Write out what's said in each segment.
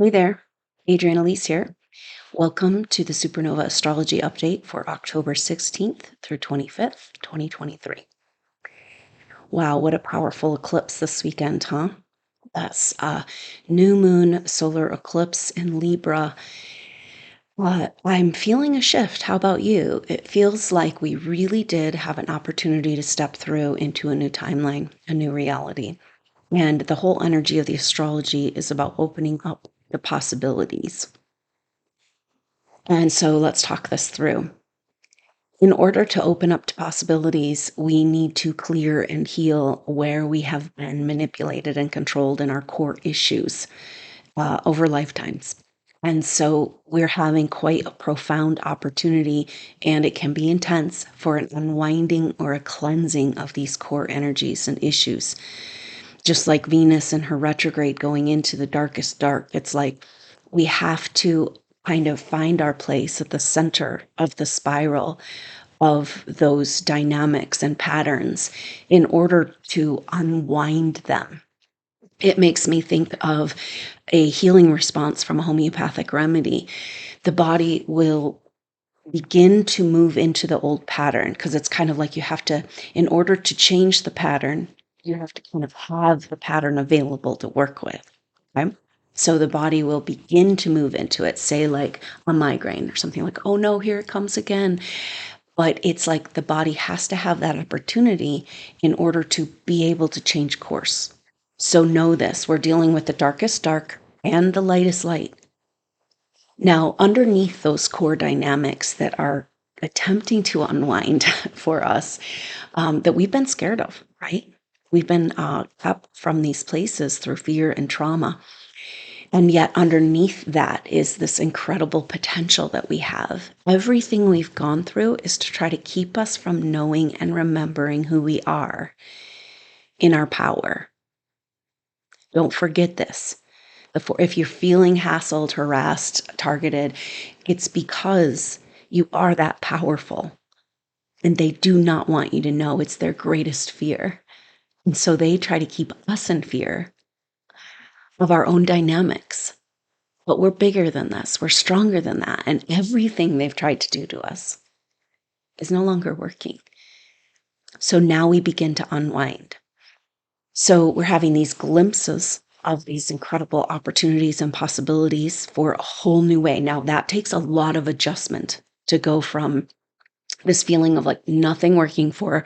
Hey there, Adrienne Elise here. Welcome to the SuperNova Astrology Update for October 16th through 25th, 2023. Wow, what a powerful eclipse this weekend, huh? That's new moon solar eclipse in Libra. I'm feeling a shift. How about you? It feels like we really did have an opportunity to step through into a new timeline, a new reality. And the whole energy of the astrology is about opening up the possibilities. And so let's talk this through. In order to open up to possibilities, we need to clear and heal where we have been manipulated and controlled in our core issues over lifetimes. And so we're having quite a profound opportunity, and it can be intense for an unwinding or a cleansing of these core energies and issues. Just like Venus and her retrograde going into the darkest dark, it's like we have to kind of find our place at the center of the spiral of those dynamics and patterns in order to unwind them. It makes me think of a healing response from a homeopathic remedy. The body will begin to move into the old pattern because it's kind of like you have to, in order to change the pattern, you have to kind of have the pattern available to work with. Okay. So the body will begin to move into it, say like a migraine or something like, oh no, here it comes again. But it's like the body has to have that opportunity in order to be able to change course. So know this, we're dealing with the darkest dark and the lightest light. Now, underneath those core dynamics that are attempting to unwind for us, that we've been scared of, right? We've been kept from these places through fear and trauma. And yet, underneath that is this incredible potential that we have. Everything we've gone through is to try to keep us from knowing and remembering who we are in our power. Don't forget this. If you're feeling hassled, harassed, targeted, it's because you are that powerful. And they do not want you to know it's their greatest fear. And so they try to keep us in fear of our own dynamics. But we're bigger than this. We're stronger than that. And everything they've tried to do to us is no longer working. So now we begin to unwind. So we're having these glimpses of these incredible opportunities and possibilities for a whole new way. Now, that takes a lot of adjustment to go from this feeling of like nothing working for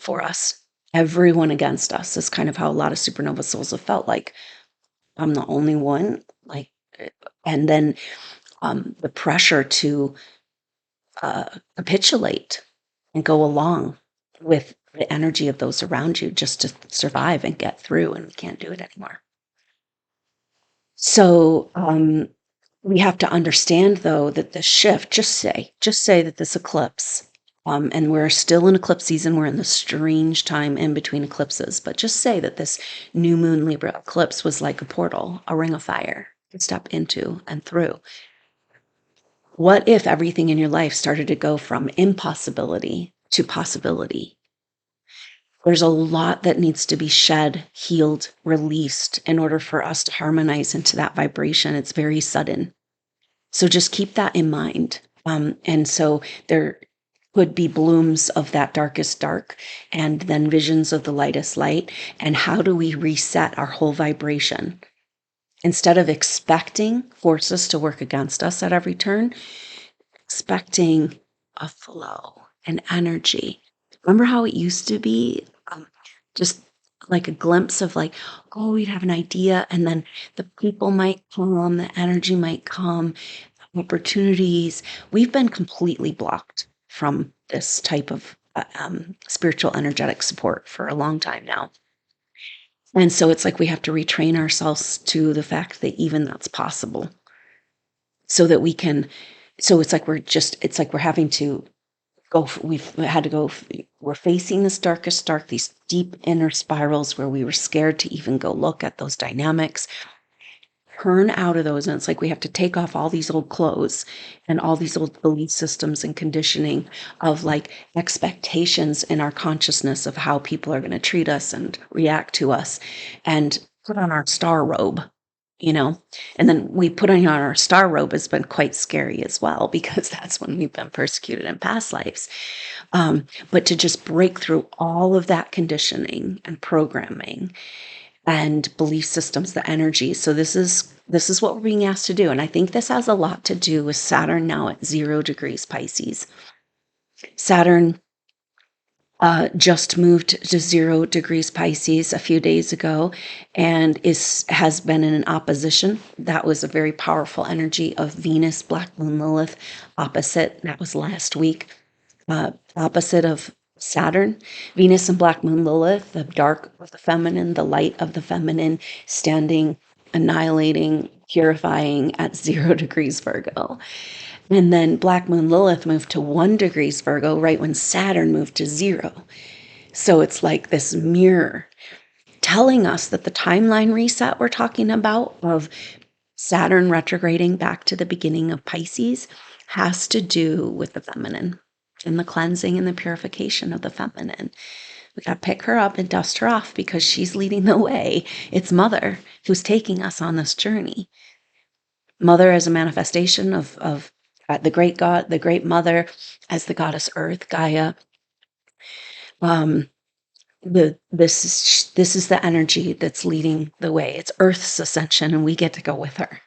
us, everyone against us, is kind of how a lot of supernova souls have felt like. I'm the only one, like, and then the pressure to capitulate and go along with the energy of those around you just to survive and get through, and we can't do it anymore. So we have to understand, though, that the shift, just say that this eclipse, and we're still in eclipse season, we're in the strange time in between eclipses, but just say that this new moon Libra eclipse was like a portal, a ring of fire to step into and through. What if everything in your life started to go from impossibility to possibility? There's a lot that needs to be shed, healed, released in order for us to harmonize into that vibration. It's very sudden. So just keep that in mind. And so there could be blooms of that darkest dark and then visions of the lightest light. And how do we reset our whole vibration? Instead of expecting forces to work against us at every turn, expecting a flow and energy. Remember how it used to be? Just like a glimpse of like, oh, we'd have an idea, and then the people might come, the energy might come, opportunities. We've been completely blocked from this type of spiritual energetic support for a long time now. And so it's like we have to retrain ourselves to the fact that even that's possible so that we can. So it's like we're having to we've had to go, we're facing this darkest dark, these deep inner spirals where we were scared to even go look at those dynamics, turn out of those. And it's like we have to take off all these old clothes and all these old belief systems and conditioning of like expectations in our consciousness of how people are going to treat us and react to us, and put on our star robe you know, and then we putting on our star robe has been quite scary as well, because that's when we've been persecuted in past lives. But to just break through all of that conditioning and programming and belief systems, the energy. So this is what we're being asked to do. And I think this has a lot to do with Saturn now at 0 degrees Pisces. Saturn just moved to 0 degrees Pisces a few days ago, and has been in an opposition. That was a very powerful energy of Venus, Black Moon, Lilith opposite. That was last week. Opposite of Saturn, Venus and Black Moon, Lilith, the dark of the feminine, the light of the feminine, standing, annihilating, purifying at 0 degrees Virgo. And then Black Moon Lilith moved to 1 degrees Virgo right when Saturn moved to 0. So it's like this mirror telling us that the timeline reset we're talking about of Saturn retrograding back to the beginning of Pisces has to do with the feminine and the cleansing and the purification of the feminine. We got to pick her up and dust her off because she's leading the way. It's Mother who's taking us on this journey. Mother as a manifestation of the great God, the great Mother as the goddess Earth, Gaia. This is the energy that's leading the way. It's Earth's ascension, and we get to go with her.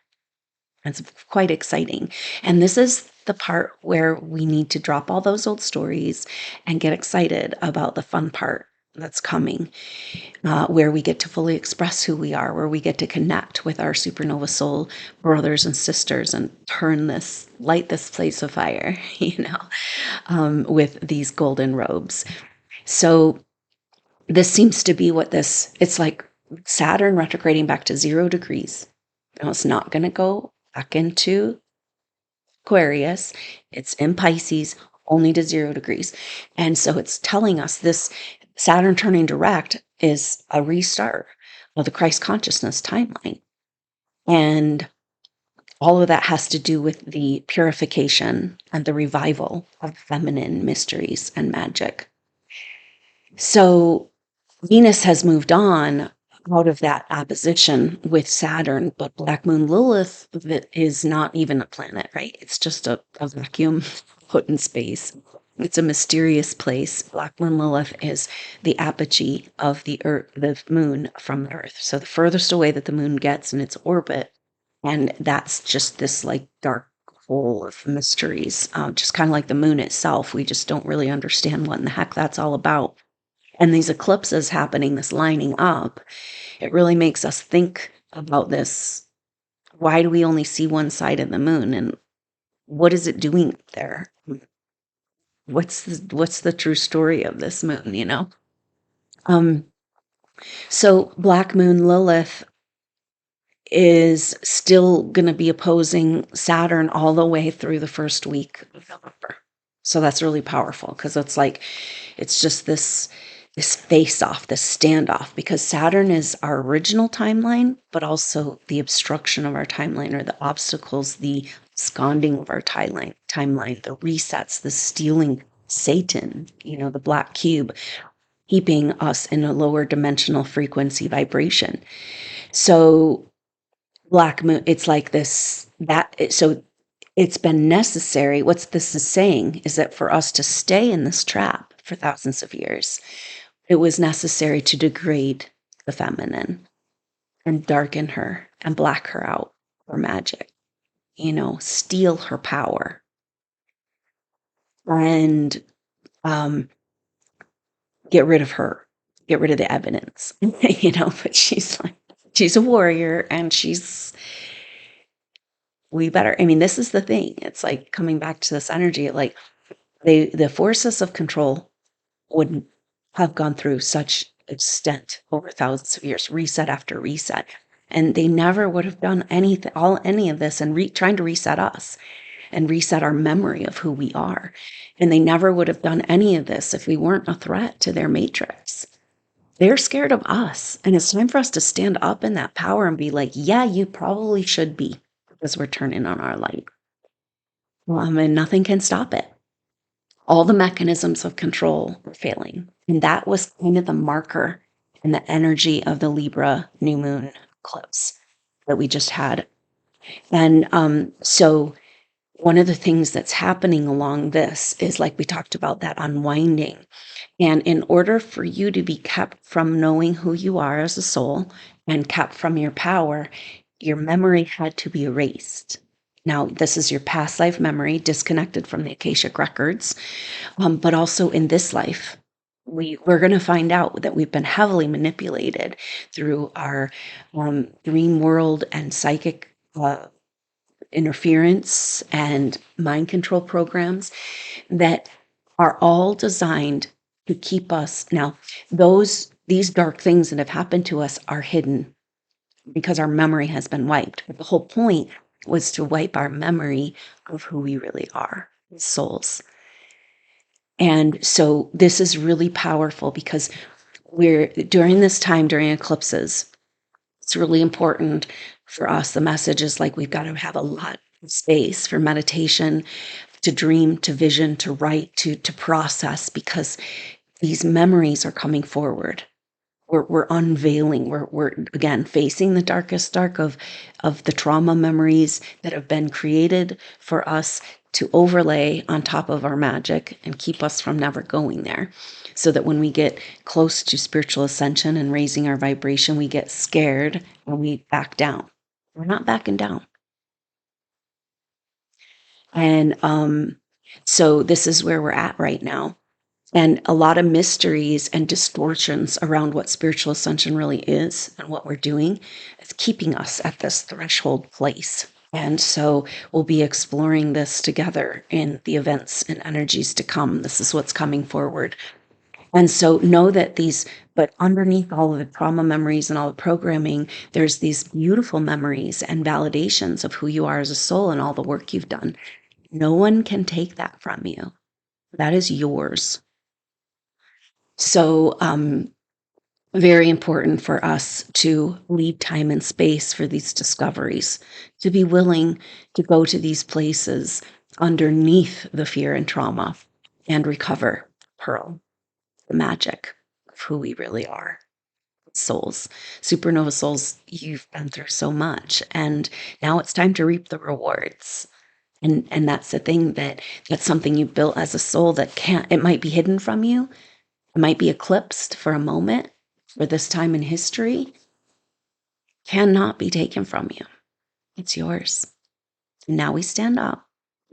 It's quite exciting. And this is the part where we need to drop all those old stories and get excited about the fun part that's coming, where we get to fully express who we are, where we get to connect with our supernova soul brothers and sisters and light this place of fire, with these golden robes. So this seems to be it's like Saturn retrograding back to 0 degrees. Now it's not going to go back into Aquarius. It's in Pisces, only to 0 degrees. And so it's telling us this Saturn turning direct is a restart of the Christ consciousness timeline. And all of that has to do with the purification and the revival of feminine mysteries and magic. So Venus has moved on out of that opposition with Saturn, but Black Moon Lilith is not even a planet, right? It's just a vacuum put in space. It's a mysterious place. Black Moon Lilith is the apogee of the Earth, the moon from the Earth. So the furthest away that the moon gets in its orbit, and that's just this like dark hole of mysteries, just kind of like the moon itself. We just don't really understand what in the heck that's all about. And these eclipses happening, this lining up, it really makes us think about this. Why do we only see one side of the moon, and what is it doing up there? What's the true story of this moon? Um, so Black Moon Lilith is still going to be opposing Saturn all the way through the first week of November. So that's really powerful, because it's just this face off, this standoff, because Saturn is our original timeline, but also the obstruction of our timeline, or the obstacles, the sconding of our timeline, the resets, the stealing Satan, the black cube, keeping us in a lower dimensional frequency vibration. So Black Moon, it's like this, so it's been necessary. What this is saying is that for us to stay in this trap for thousands of years, it was necessary to degrade the feminine and darken her and black her out for magic, steal her power and get rid of her, get rid of the evidence, but she's a warrior, and this is the thing. It's like coming back to this energy, like the forces of control wouldn't have gone through such extent over thousands of years, reset after reset. And they never would have done any of this and trying to reset us and reset our memory of who we are. And they never would have done any of this if we weren't a threat to their matrix. They're scared of us. And it's time for us to stand up in that power and be like, yeah, you probably should be, because we're turning on our light. And nothing can stop it. All the mechanisms of control were failing. And that was kind of the marker and the energy of the Libra new moon eclipse. that we just had. And so one of the things that's happening along this is, like we talked about, that unwinding. And in order for you to be kept from knowing who you are as a soul and kept from your power, your memory had to be erased. Now, this is your past life memory, disconnected from the Akashic records, but also in this life. We're going to find out that we've been heavily manipulated through our dream world and psychic interference and mind control programs that are all designed to keep us. Now, these dark things that have happened to us are hidden because our memory has been wiped. But the whole point was to wipe our memory of who we really are, souls. And so this is really powerful because we're during this time, during eclipses, it's really important for us. The message is like we've got to have a lot of space for meditation, to dream, to vision, to write, to process, because these memories are coming forward. We're unveiling. We're again facing the darkest dark of the trauma memories that have been created for us to overlay on top of our magic and keep us from never going there. So that when we get close to spiritual ascension and raising our vibration, we get scared and we back down. We're not backing down. And so this is where we're at right now. And a lot of mysteries and distortions around what spiritual ascension really is and what we're doing is keeping us at this threshold place. And so we'll be exploring this together in the events and energies to come. This is what's coming forward. And so know that but underneath all of the trauma memories and all the programming, there's these beautiful memories and validations of who you are as a soul and all the work you've done. No one can take that from you. That is yours. So, very important for us to leave time and space for these discoveries, to be willing to go to these places underneath the fear and trauma and recover, pearl, the magic of who we really are. Souls, supernova souls, you've been through so much, and now it's time to reap the rewards. And that's the thing, that's something you built as a soul that it might be hidden from you. It might be eclipsed for a moment, for this time in history, cannot be taken from you. It's yours. And now we stand up,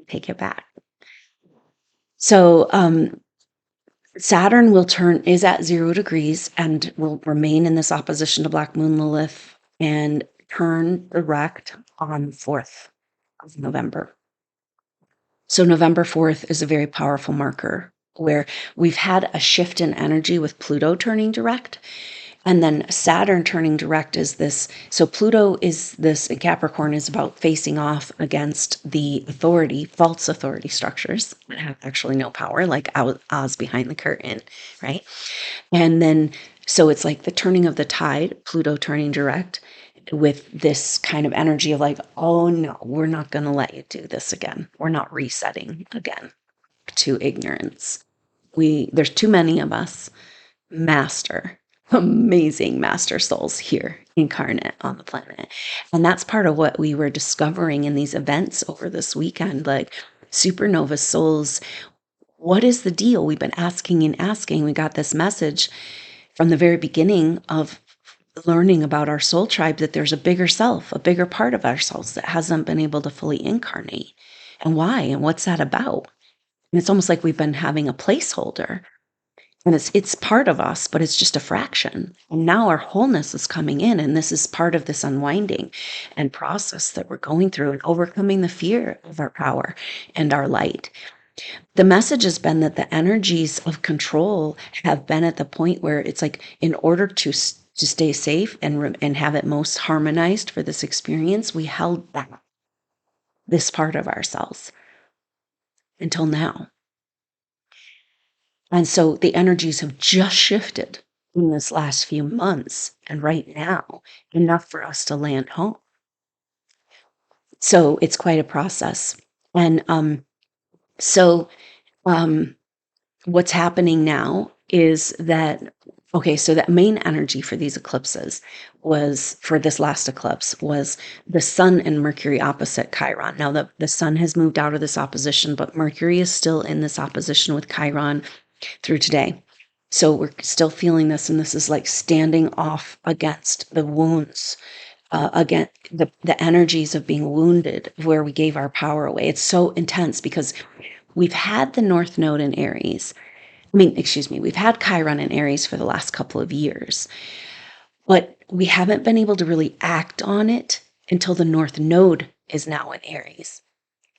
take it back. So Saturn is at 0 degrees and will remain in this opposition to Black Moon Lilith and turn direct on 4th of November. So November 4th is a very powerful marker where we've had a shift in energy with Pluto turning direct. And then Saturn turning direct is this. So Pluto is this, and Capricorn is about facing off against the false authority structures that have actually no power, like Oz behind the curtain, right? And then, so it's like the turning of the tide, Pluto turning direct with this kind of energy of like, oh no, we're not going to let you do this again. We're not resetting again to ignorance. There's too many of us. Amazing master souls here incarnate on the planet. And that's part of what we were discovering in these events over this weekend, like supernova souls. What is the deal? We've been asking and asking. We got this message from the very beginning of learning about our soul tribe that there's a bigger self, a bigger part of ourselves that hasn't been able to fully incarnate. And why? And what's that about? And it's almost like we've been having a placeholder. And it's part of us, but it's just a fraction. And now our wholeness is coming in, and this is part of this unwinding and process that we're going through and overcoming the fear of our power and our light. The message has been that the energies of control have been at the point where it's like, in order to stay safe and have it most harmonized for this experience, we held back this part of ourselves until now. And so the energies have just shifted in this last few months, and right now, enough for us to land home. So it's quite a process. And so what's happening now is that Okay, so the main energy for these eclipses was, for this last eclipse, was the Sun and Mercury opposite Chiron. Now, the Sun has moved out of this opposition, but Mercury is still in this opposition with Chiron through today. So we're still feeling this, and this is like standing off against the wounds, against the energies of being wounded, where we gave our power away. It's so intense because we've had the North Node in Aries. We've had Chiron in Aries for the last couple of years, but we haven't been able to really act on it until the North Node is now in Aries.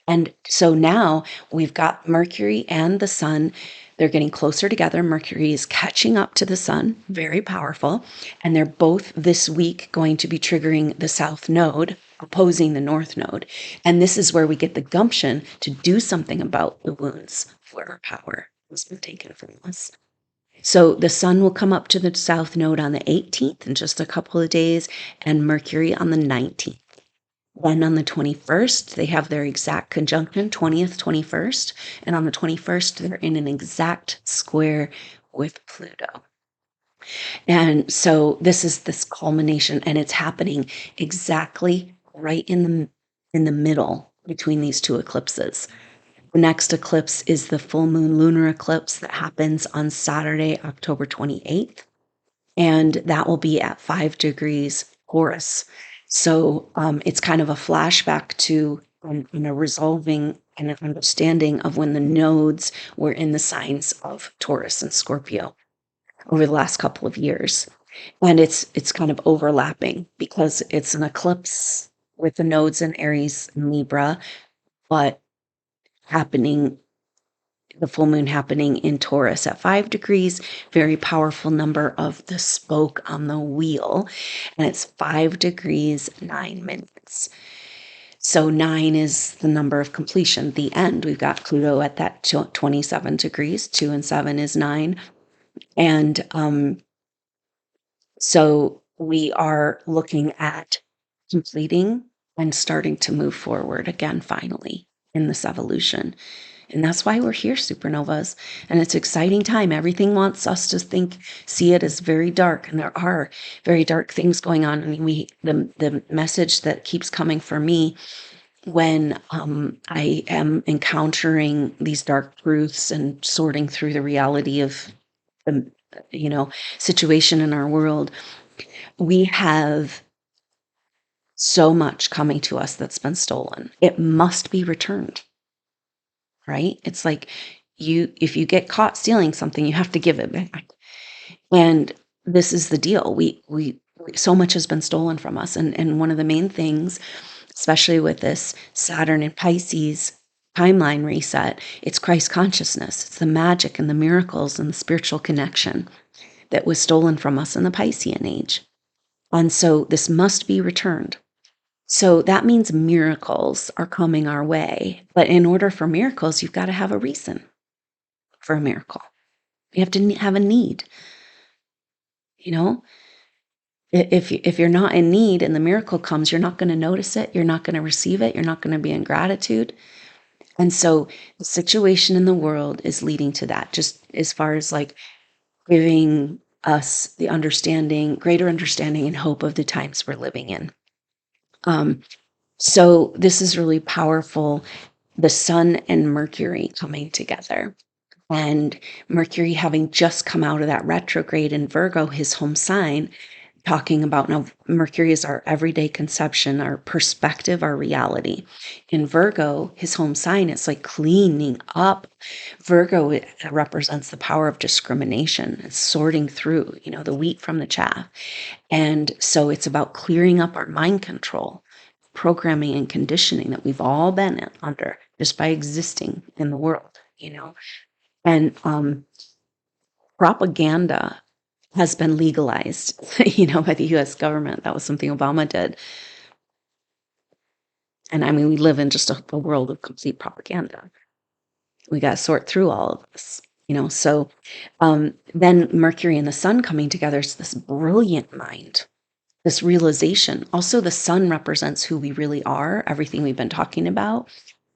And so now we've got Mercury and the Sun. They're getting closer together. Mercury is catching up to the Sun, very powerful. And they're both this week going to be triggering the South Node, opposing the North Node. And this is where we get the gumption to do something about the wounds where our power has been taken from us. So the Sun will come up to the South Node on the 18th in just a couple of days, and Mercury on the 19th. Then on the 21st, they have their exact conjunction, 20th, 21st. And on the 21st, they're in an exact square with Pluto. And so this is this culmination, and it's happening exactly right in the middle between these two eclipses. The next eclipse is the full moon lunar eclipse that happens on Saturday, October 28th. And that will be at 5 degrees Taurus. So it's kind of a flashback to a resolving and an understanding of when the nodes were in the signs of Taurus and Scorpio over the last couple of years. And it's kind of overlapping because it's an eclipse with the nodes in Aries and Libra, but the full moon happening in Taurus at 5 degrees, very powerful number of the spoke on the wheel. And it's 5 degrees, 9 minutes. So 9 is the number of completion, the end. We've got Pluto at that 27 degrees, 2 and 7 is 9. And so we are looking at completing and starting to move forward again, finally, in this evolution. And that's why we're here, supernovas. And it's an exciting time. Everything wants us to see it as very dark. And there are very dark things going on. I mean, the message that keeps coming for me when I am encountering these dark truths and sorting through the reality of the, situation in our world, we have so much coming to us that's been stolen. It must be returned. Right? It's like if you get caught stealing something, you have to give it back. And this is the deal. We so much has been stolen from us. And one of the main things, especially with this Saturn and Pisces timeline reset, it's Christ consciousness. It's the magic and the miracles and the spiritual connection that was stolen from us in the Piscean age. And so this must be returned. So that means miracles are coming our way. But in order for miracles, you've got to have a reason for a miracle. You have to have a need. If you're not in need and the miracle comes, you're not going to notice it. You're not going to receive it. You're not going to be in gratitude. And so the situation in the world is leading to that, just as far as like giving us the greater understanding and hope of the times we're living in. So this is really powerful. The Sun and Mercury coming together, and Mercury having just come out of that retrograde in Virgo, his home sign, talking about now Mercury is our everyday conception, our perspective, our reality. In Virgo, his home sign, it's like cleaning up. Virgo represents the power of discrimination. It's sorting through, the wheat from the chaff. And so it's about clearing up our mind control, programming and conditioning that we've all been under just by existing in the world, And propaganda has been legalized, by the US government. That was something Obama did. And I mean, we live in just a world of complete propaganda. We got to sort through all of this, So then Mercury and the Sun coming together is this brilliant mind, this realization. Also, the Sun represents who we really are, everything we've been talking about.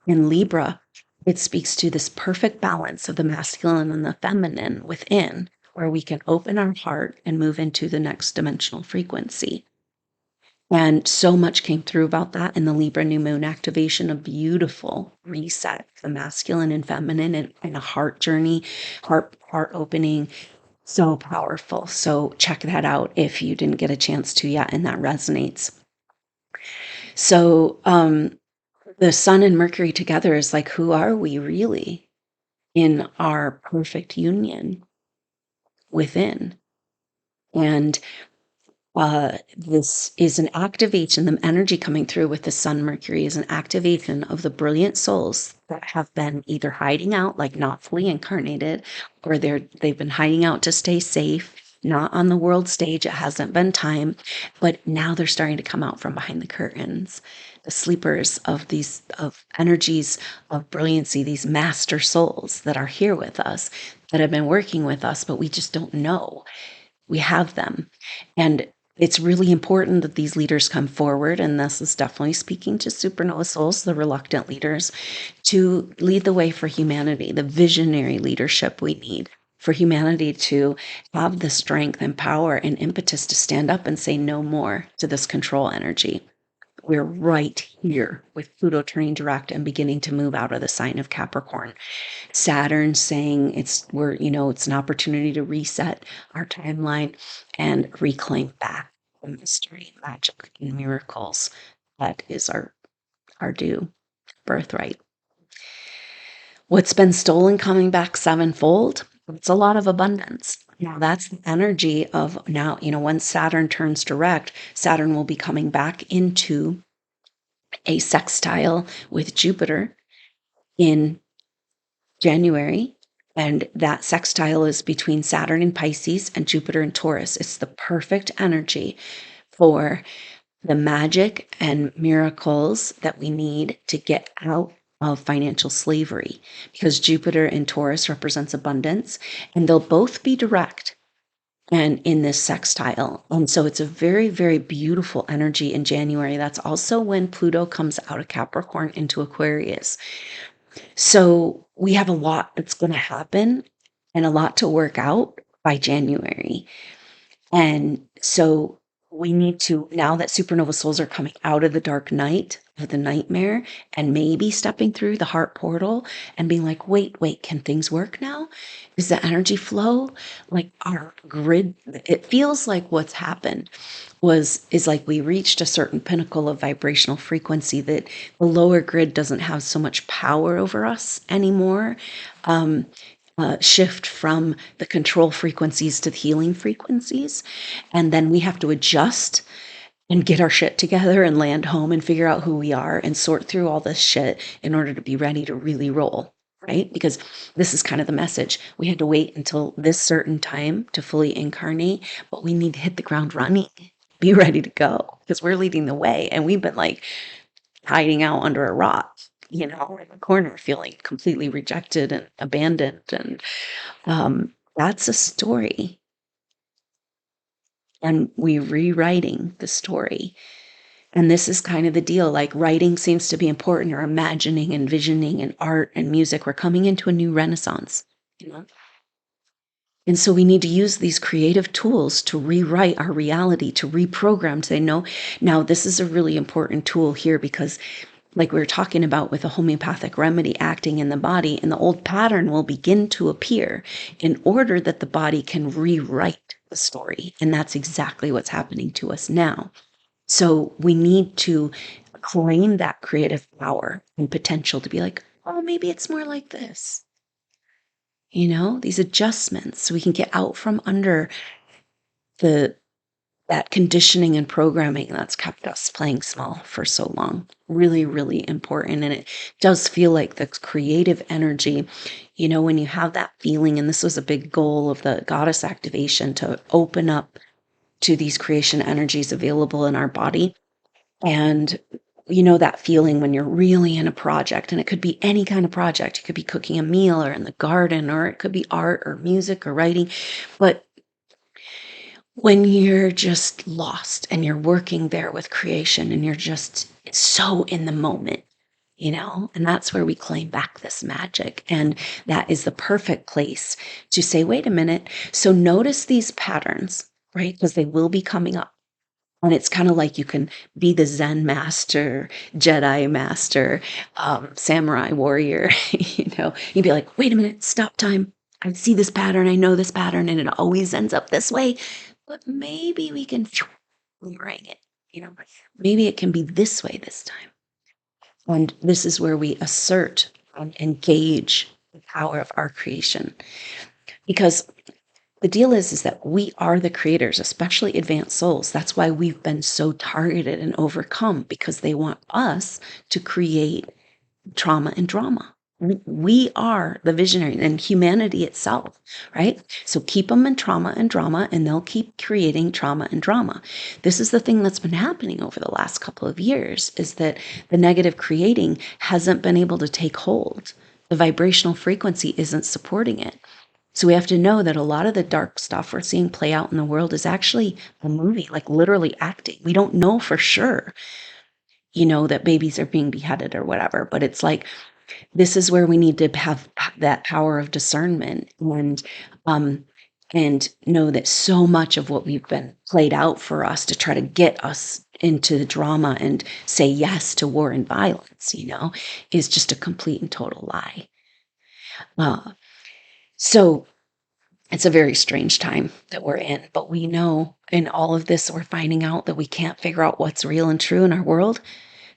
In Libra, it speaks to this perfect balance of the masculine and the feminine within, where we can open our heart and move into the next dimensional frequency. And so much came through about that in the Libra new moon activation, a beautiful reset, the masculine and feminine, and a heart journey, heart opening. So powerful. So check that out if you didn't get a chance to yet, and that resonates. So the Sun and Mercury together is like, who are we really in our perfect union within? And this is an activation. The energy coming through with the Sun Mercury is an activation of the brilliant souls that have been either hiding out, like not fully incarnated, or they've been hiding out to stay safe, not on the world stage. It hasn't been time, but now they're starting to come out from behind the curtains. The sleepers of these of energies of brilliancy, these master souls that are here with us, that have been working with us, but we just don't know. We have them. And it's really important that these leaders come forward, and this is definitely speaking to supernova souls, the reluctant leaders, to lead the way for humanity, the visionary leadership we need for humanity to have the strength and power and impetus to stand up and say no more to this control energy. We're right here with Pluto turning direct and beginning to move out of the sign of Capricorn. Saturn saying it's an opportunity to reset our timeline and reclaim back the mystery, magic, and miracles that is our due birthright. What's been stolen coming back sevenfold? It's a lot of abundance. Now that's the energy of now, once Saturn turns direct, Saturn will be coming back into a sextile with Jupiter in January, and that sextile is between Saturn in Pisces and Jupiter in Taurus. It's the perfect energy for the magic and miracles that we need to get out of financial slavery, because Jupiter in Taurus represents abundance, and they'll both be direct and in this sextile. And so it's a very, very beautiful energy in January. That's also when Pluto comes out of Capricorn into Aquarius. So we have a lot that's going to happen and a lot to work out by January. And so we need to, now that supernova souls are coming out of the dark night of the nightmare and maybe stepping through the heart portal and being like, wait, can things work now? Is the energy flow? Like our grid, it feels like what's happened is like we reached a certain pinnacle of vibrational frequency that the lower grid doesn't have so much power over us anymore. Shift from the control frequencies to the healing frequencies. And then we have to adjust and get our shit together and land home and figure out who we are and sort through all this shit in order to be ready to really roll, right? Because this is kind of the message. We had to wait until this certain time to fully incarnate, but we need to hit the ground running, be ready to go, because we're leading the way. And we've been like hiding out under a rock, in the corner, feeling completely rejected and abandoned. And that's a story. And we're rewriting the story. And this is kind of the deal. Like writing seems to be important, or imagining and visioning and art and music. We're coming into a new renaissance, And so we need to use these creative tools to rewrite our reality, to reprogram, to say, no, now this is a really important tool here, because like we were talking about with a homeopathic remedy acting in the body, and the old pattern will begin to appear in order that the body can rewrite the story. And that's exactly what's happening to us now. So we need to claim that creative power and potential to be like, oh, maybe it's more like this. These adjustments, so we can get out from under that conditioning and programming that's kept us playing small for so long. Really, really important. And it does feel like the creative energy, when you have that feeling, and this was a big goal of the goddess activation, to open up to these creation energies available in our body. And that feeling when you're really in a project, and it could be any kind of project. It could be cooking a meal or in the garden, or it could be art or music or writing. But when you're just lost and you're working there with creation and you're just so in the moment, and that's where we claim back this magic. And that is the perfect place to say, wait a minute. So notice these patterns, right? Because they will be coming up. And it's kind of like you can be the Zen master, Jedi master, samurai warrior. You'd be like, wait a minute, stop time. I see this pattern. I know this pattern, and it always ends up this way. But maybe we can boomerang it. Maybe it can be this way this time. And this is where we assert and engage the power of our creation. Because the deal is that we are the creators, especially advanced souls. That's why we've been so targeted and overcome, because they want us to create trauma and drama. We are the visionary and humanity itself, right? So keep them in trauma and drama, and they'll keep creating trauma and drama. This is the thing that's been happening over the last couple of years, is that the negative creating hasn't been able to take hold. The vibrational frequency isn't supporting it. So we have to know that a lot of the dark stuff we're seeing play out in the world is actually a movie, like literally acting. We don't know for sure, that babies are being beheaded or whatever, but it's like, this is where we need to have that power of discernment and know that so much of what we've been played out for us to try to get us into the drama and say yes to war and violence, is just a complete and total lie. So it's a very strange time that we're in, but we know in all of this, we're finding out that we can't figure out what's real and true in our world.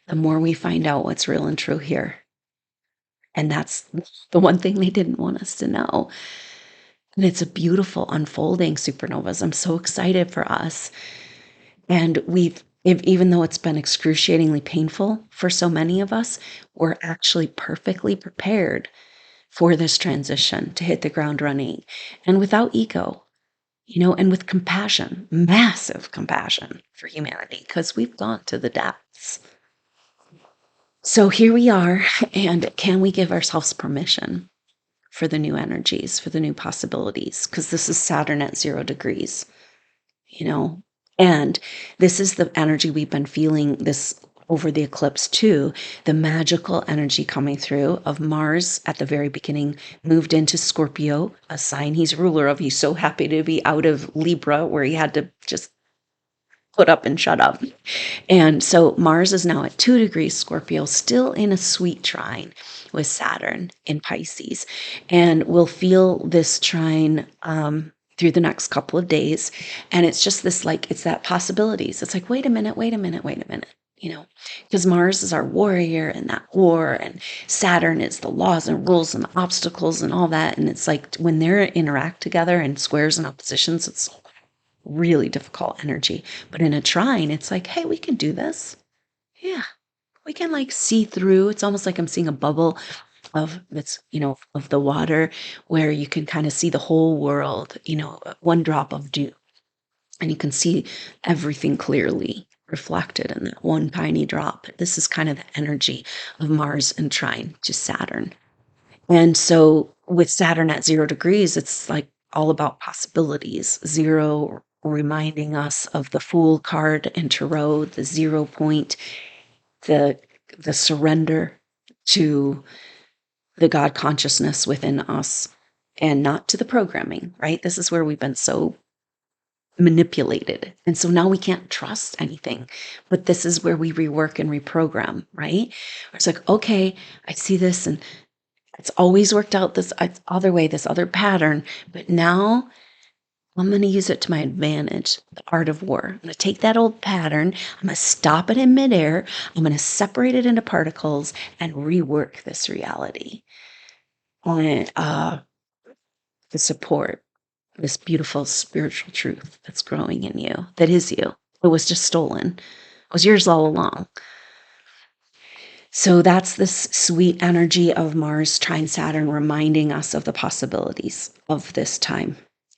The more we find out what's real and true here. And that's the one thing they didn't want us to know. And it's a beautiful unfolding, supernovas. I'm so excited for us. And even though it's been excruciatingly painful for so many of us, we're actually perfectly prepared for this transition to hit the ground running, and without ego, and with compassion, massive compassion for humanity, because we've gone to the depths. So here we are, and can we give ourselves permission for the new energies, for the new possibilities? Because this is Saturn at 0 degrees, and this is the energy we've been feeling this over the eclipse too, the magical energy coming through of Mars at the very beginning moved into Scorpio, a sign he's ruler of. He's so happy to be out of Libra, where he had to just put up and shut up. And so Mars is now at 2 degrees Scorpio, still in a sweet trine with Saturn in Pisces. And we'll feel this trine through the next couple of days. And it's just this, it's that possibilities. It's like, wait a minute. Because Mars is our warrior and that war, and Saturn is the laws and rules and the obstacles and all that. And it's like when they interact together in squares and oppositions, it's really difficult energy. But in a trine, it's like, hey, we can do this. Yeah, we can see through. It's almost like I'm seeing a bubble of of the water, where you can kind of see the whole world, one drop of dew, and you can see everything clearly reflected in that one tiny drop. This is kind of the energy of Mars and trine to Saturn. And so with Saturn at 0 degrees, it's like all about possibilities. 0 reminding us of the Fool card in Tarot, the 0 point, the surrender to the God consciousness within us, and not to the programming, right? This is where we've been so manipulated. And so now we can't trust anything. But this is where we rework and reprogram, right? It's like, okay, I see this, and it's always worked out this other way, this other pattern, but now I'm going to use it to my advantage, the art of war. I'm going to take that old pattern, I'm going to stop it in midair, I'm going to separate it into particles and rework this reality. And to support this beautiful spiritual truth that's growing in you, that is you. It was just stolen. It was yours all along. So that's this sweet energy of Mars trine Saturn reminding us of the possibilities of this time,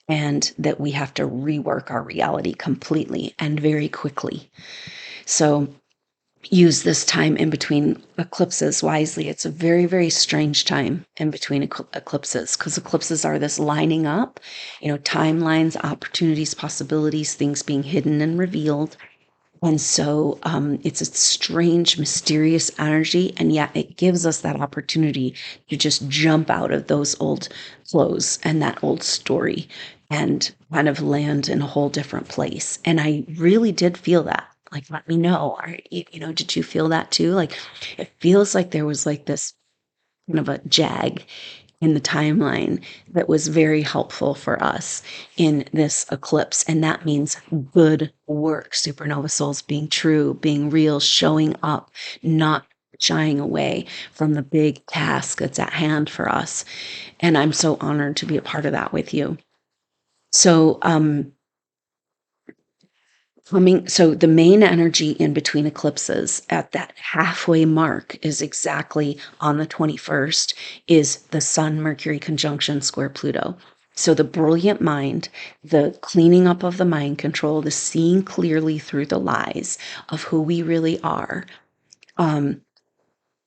and that we have to rework our reality completely and very quickly. So use this time in between eclipses wisely. It's a very, very strange time in between eclipses, because eclipses are this lining up, timelines, opportunities, possibilities, things being hidden and revealed. And so it's a strange, mysterious energy, and yet it gives us that opportunity to just jump out of those old clothes and that old story and kind of land in a whole different place. And I really did feel that. Like, let me know. Did you feel that too? Like, it feels like there was like this kind of a jag in the timeline that was very helpful for us in this eclipse. And that means good work, supernova souls, being true, being real, showing up, not shying away from the big task that's at hand for us. And I'm so honored to be a part of that with you. So, so the main energy in between eclipses at that halfway mark is exactly on the 21st is the Sun Mercury conjunction square Pluto. So the brilliant mind, the cleaning up of the mind control, the seeing clearly through the lies of who we really are, um,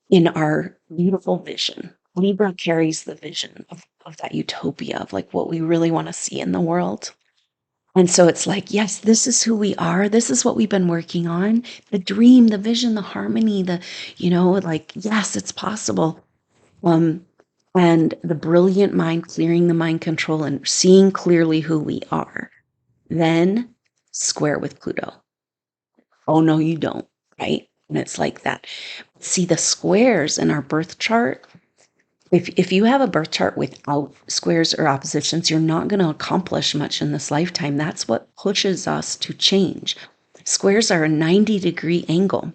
in our beautiful vision. Libra carries the vision of that utopia of like what we really want to see in the world. And so it's like, yes, this is who we are. This is what we've been working on. The dream, the vision, the harmony, like, yes, it's possible. Um, and the brilliant mind clearing the mind control and seeing clearly who we are. Then square with Pluto. Oh, no, you don't. Right. And it's like that. See, the squares in our birth chart, if you have a birth chart without squares or oppositions, you're not going to accomplish much in this lifetime. That's what pushes us to change. Squares are a 90-degree angle,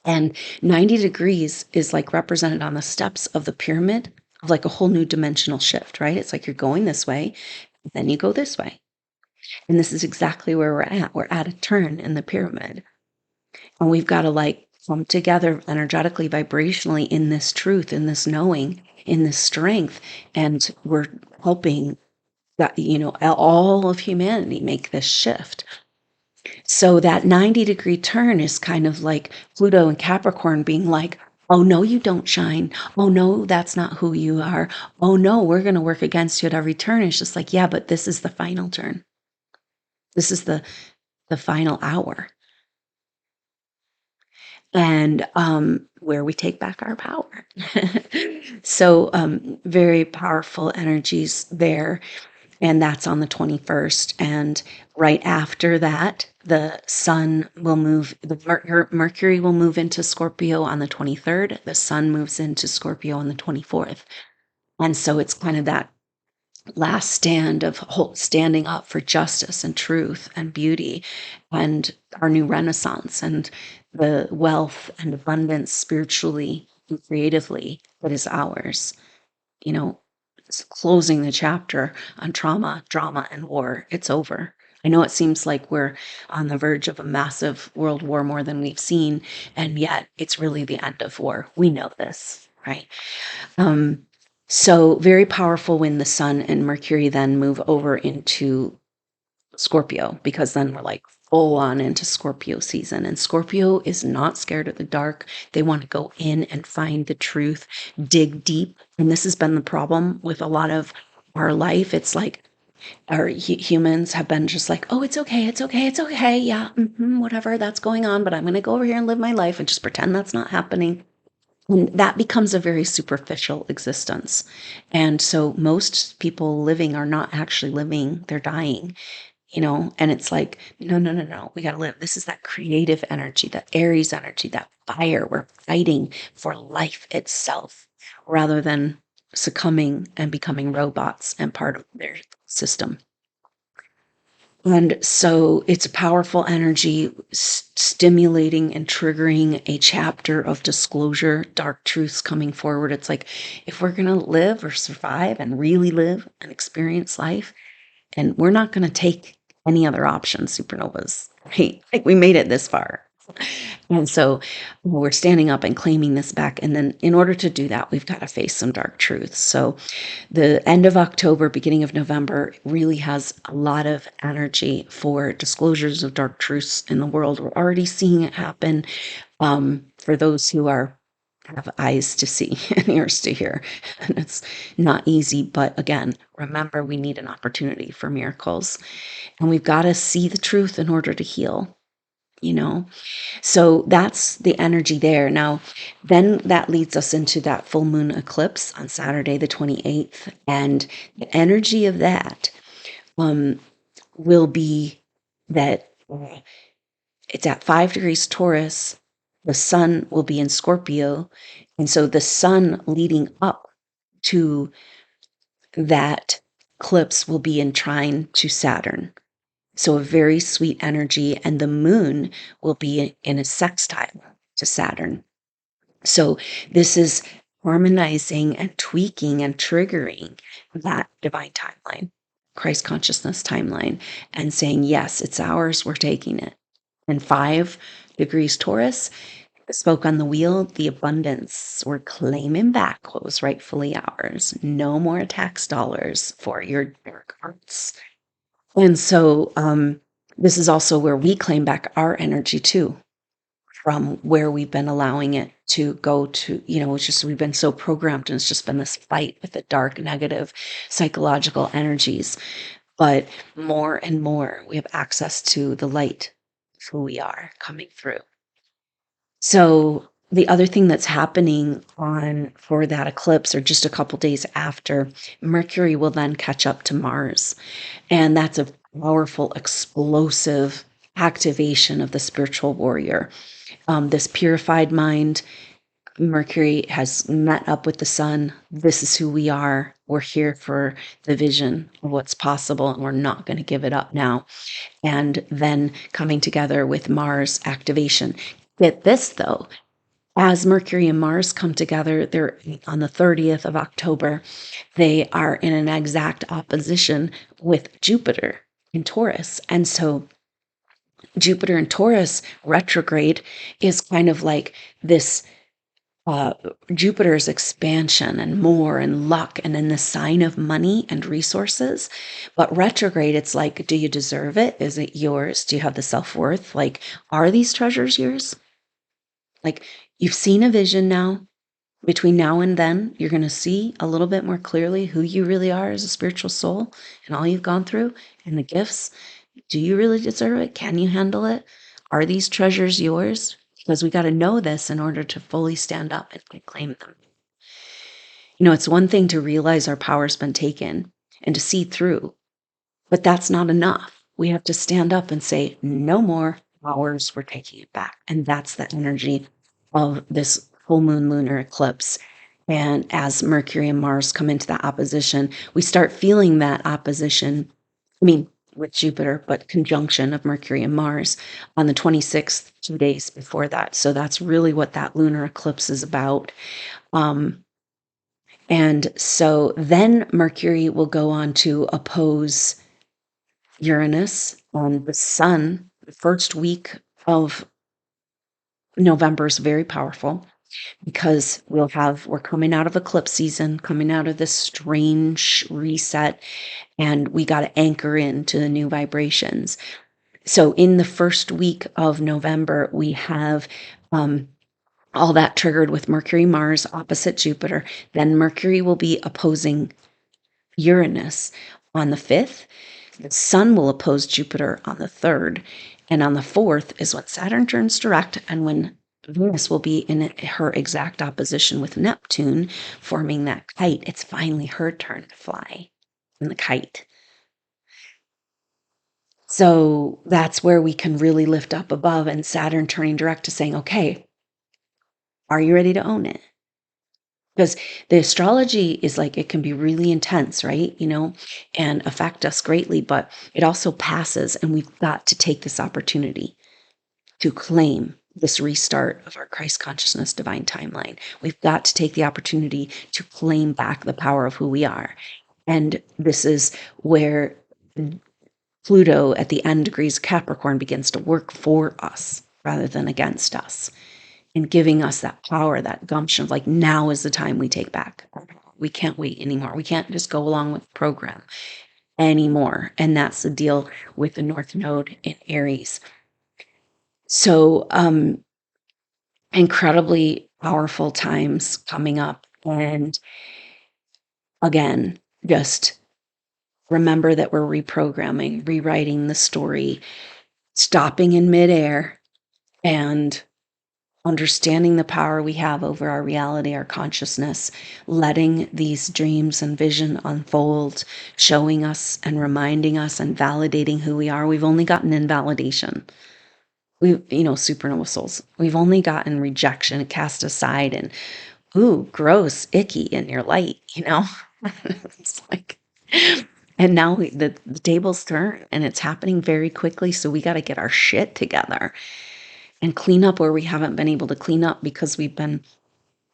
and 90 degrees is like represented on the steps of the pyramid of like a whole new dimensional shift, right? It's like you're going this way, then you go this way. And this is exactly where we're at. We're at a turn in the pyramid. And we've got to like come together energetically, vibrationally in this truth, in this knowing, in this strength. And we're helping that, all of humanity make this shift. So that 90-degree turn is kind of like Pluto and Capricorn being like, oh, no, you don't shine. Oh, no, that's not who you are. Oh, no, we're going to work against you at every turn. It's just like, yeah, but this is the final turn. This is the final hour. And where we take back our power. So very powerful energies there. And that's on the 21st. And right after that, the sun will move, Mercury will move into Scorpio on the 23rd. The sun moves into Scorpio on the 24th. And so it's kind of that last stand of standing up for justice and truth and beauty and our new renaissance and the wealth and abundance spiritually and creatively that is ours. It's closing the chapter on trauma, drama, and war. It's over. I know it seems like we're on the verge of a massive world war, more than we've seen, and yet it's really the end of war. We know this, right? Um, so very powerful when the Sun and Mercury then move over into Scorpio, because then we're like full on into Scorpio season. And Scorpio is not scared of the dark. They want to go in and find the truth, dig deep. And this has been the problem with a lot of our life. It's like our humans have been just like, oh, it's okay, it's okay, it's okay. Yeah, whatever that's going on. But I'm going to go over here and live my life and just pretend that's not happening. And that becomes a very superficial existence. And so most people living are not actually living, they're dying, and it's like, no, no, no, no, we got to live. This is that creative energy, that Aries energy, that fire. We're fighting for life itself rather than succumbing and becoming robots and part of their system. And so it's a powerful energy, stimulating and triggering a chapter of disclosure, dark truths coming forward. It's like, if we're going to live or survive and really live and experience life, and we're not going to take any other options, supernovas, right? Like, we made it this far. And so we're standing up and claiming this back. And then in order to do that, we've got to face some dark truths. So the end of October, beginning of November really has a lot of energy for disclosures of dark truths in the world. We're already seeing it happen, for those who have eyes to see and ears to hear. And it's not easy, but again, remember, we need an opportunity for miracles, and we've got to see the truth in order to heal. you know? So that's the energy there. Now, then that leads us into that full moon eclipse on Saturday, the 28th. And the energy of that um, will be that it's at 5 degrees Taurus. The sun will be in Scorpio. And so the sun leading up to that eclipse will be in trine to Saturn. So a very sweet energy. And the moon will be in a sextile to Saturn. So this is harmonizing and tweaking and triggering that divine timeline, Christ consciousness timeline, and saying, yes, it's ours, we're taking it. And 5 degrees Taurus spoke on the wheel, the abundance. We're claiming back what was rightfully ours. No more tax dollars for your dark arts. And so this is also where we claim back our energy too, from where we've been allowing it to go to, it's just we've been so programmed and it's just been this fight with the dark, negative psychological energies. But more and more we have access to the light of who we are coming through. So the other thing that's happening on for that eclipse, or just a couple days after, Mercury will then catch up to Mars. And that's a powerful, explosive activation of the spiritual warrior. This purified mind, Mercury has met up with the sun. This is who we are. We're here for the vision of what's possible, and we're not going to give it up now. And then coming together with Mars activation. Get this though, as Mercury and Mars come together, they're on the 30th of October, they are in an exact opposition with Jupiter in Taurus. And so Jupiter in Taurus retrograde is kind of like this Jupiter's expansion and more and luck and then the sign of money and resources. But retrograde, it's like, do you deserve it? Is it yours? Do you have the self-worth? Like, are these treasures yours? Like, you've seen a vision now. Between now and then, you're going to see a little bit more clearly who you really are as a spiritual soul and all you've gone through and the gifts. Do you really deserve it? Can you handle it? Are these treasures yours? Because we got to know this in order to fully stand up and claim them. It's one thing to realize our power's been taken and to see through, but that's not enough. We have to stand up and say, no more ours, we're taking it back. And that's the energy of this full moon lunar eclipse. And as Mercury and Mars come into that opposition, we start feeling that opposition. With Jupiter, but conjunction of Mercury and Mars on the 26th, 2 days before that. So that's really what that lunar eclipse is about. And so then Mercury will go on to oppose Uranus on the sun. The first week of November is very powerful because we're coming out of eclipse season, coming out of this strange reset, and we got to anchor into the new vibrations. So in the first week of November, we have all that triggered with Mercury, Mars opposite Jupiter. Then Mercury will be opposing Uranus on the 5th. The sun will oppose Jupiter on the 3rd. And on the 4th is when Saturn turns direct and when Venus will be in her exact opposition with Neptune, forming that kite. It's finally her turn to fly in the kite. So that's where we can really lift up above, and Saturn turning direct to saying, okay, are you ready to own it? Because the astrology is like, it can be really intense, right? And affect us greatly, but it also passes. And we've got to take this opportunity to claim this restart of our Christ consciousness divine timeline. We've got to take the opportunity to claim back the power of who we are. And this is where Pluto at the end degrees Capricorn begins to work for us rather than against us, and giving us that power, that gumption of like, now is the time we take back. We can't wait anymore. We can't just go along with the program anymore. And that's the deal with the North Node in Aries. So incredibly powerful times coming up. And again, just remember that we're reprogramming, rewriting the story, stopping in midair, and understanding the power we have over our reality, our consciousness, letting these dreams and vision unfold, showing us and reminding us and validating who we are. We've only gotten invalidation. Supernova souls, we've only gotten rejection, cast aside, and ooh, gross, icky in your light, It's like, and now the tables turn and it's happening very quickly. So we got to get our shit together and clean up where we haven't been able to clean up because we've been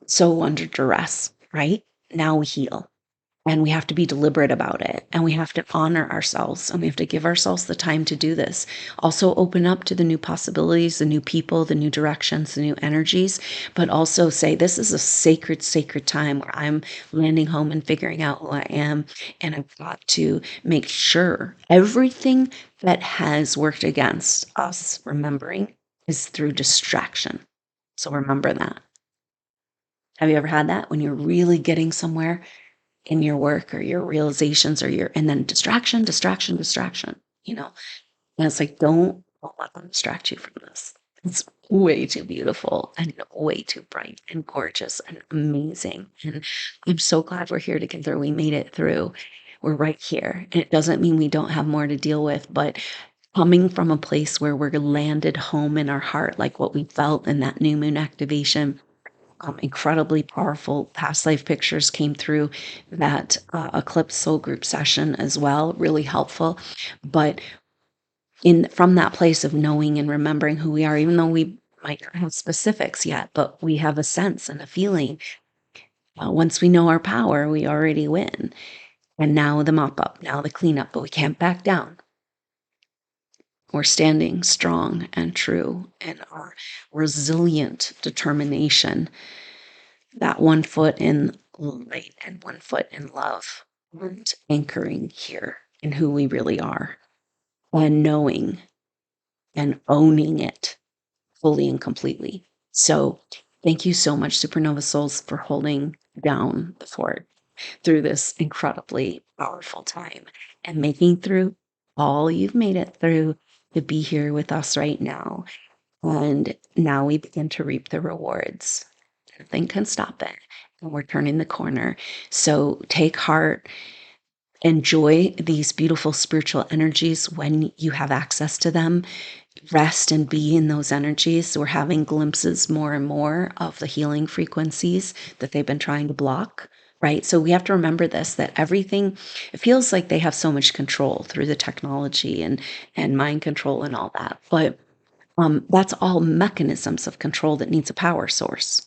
so under duress, right? Now we heal. And we have to be deliberate about it. And we have to honor ourselves. And we have to give ourselves the time to do this. Also open up to the new possibilities, the new people, the new directions, the new energies. But also say, this is a sacred, sacred time where I'm landing home and figuring out who I am. And I've got to make sure everything that has worked against us, remembering, is through distraction. So remember that. Have you ever had that when you're really getting somewhere in your work or your realizations and then distraction, distraction, distraction, And it's like, don't let them distract you from this. It's way too beautiful and way too bright and gorgeous and amazing. And I'm so glad we're here together. We made it through. We're right here. And it doesn't mean we don't have more to deal with, but coming from a place where we're landed home in our heart, like what we felt in that new moon activation, incredibly powerful past life pictures came through that Eclipse Soul Group session as well, really helpful. But from that place of knowing and remembering who we are, even though we might not have specifics yet, but we have a sense and a feeling. Once we know our power, we already win. And now the mop up, now the cleanup, but we can't back down. We're standing strong and true in our resilient determination, that one foot in light and one foot in love, and anchoring here in who we really are and knowing and owning it fully and completely. So thank you so much, Supernova Souls, for holding down the fort through this incredibly powerful time and making through all you've made it through to be here with us right now. And now we begin to reap the rewards. Nothing can stop it. And we're turning the corner. So take heart, enjoy these beautiful spiritual energies when you have access to them. Rest and be in those energies. We're having glimpses more and more of the healing frequencies that they've been trying to block. Right. So we have to remember this, that everything, it feels like they have so much control through the technology and mind control and all that. But that's all mechanisms of control that needs a power source.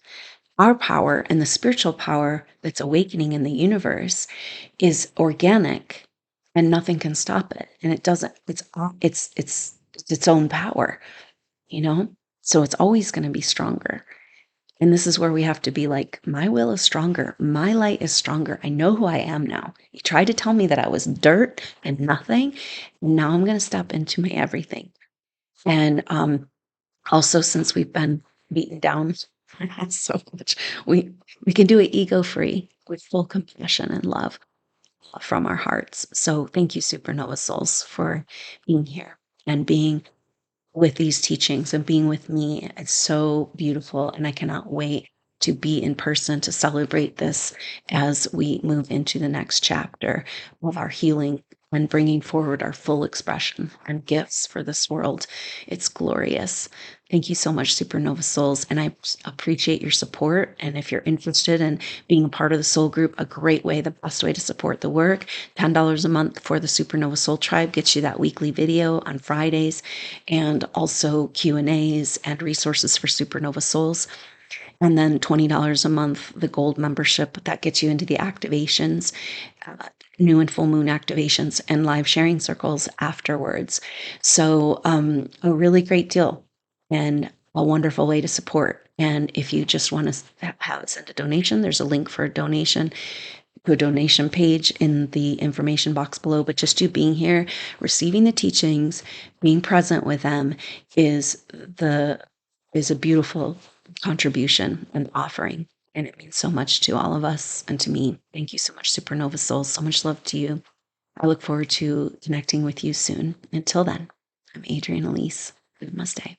Our power and the spiritual power that's awakening in the universe is organic and nothing can stop it. And it doesn't, it's its own power, So it's always going to be stronger. And this is where we have to be like, my will is stronger. My light is stronger. I know who I am now. You tried to tell me that I was dirt and nothing. And now I'm going to step into my everything. And also, since we've been beaten down so much, we can do it ego free with full compassion and love from our hearts. So thank you, Supernova Souls, for being here and being with these teachings and being with me. It's so beautiful, and I cannot wait to be in person to celebrate this as we move into the next chapter of our healing and bringing forward our full expression and gifts for this world. It's glorious. Thank you so much, Supernova Souls, and I appreciate your support. And if you're interested in being a part of the Soul Group, a great way, the best way to support the work, $10 a month for the Supernova Soul Tribe gets you that weekly video on Fridays, and also Q&As and resources for Supernova Souls. And then $20 a month, the gold membership, that gets you into the activations, new and full moon activations, and live sharing circles afterwards. So a really great deal and a wonderful way to support. And if you just want to send a donation, there's a link for a donation to a donation page in the information box below. But just you being here, receiving the teachings, being present with them is a beautiful contribution and offering. And it means so much to all of us and to me. Thank you so much, Supernova Souls. So much love to you. I look forward to connecting with you soon. Until then, I'm Adrienne Elise. Namaste.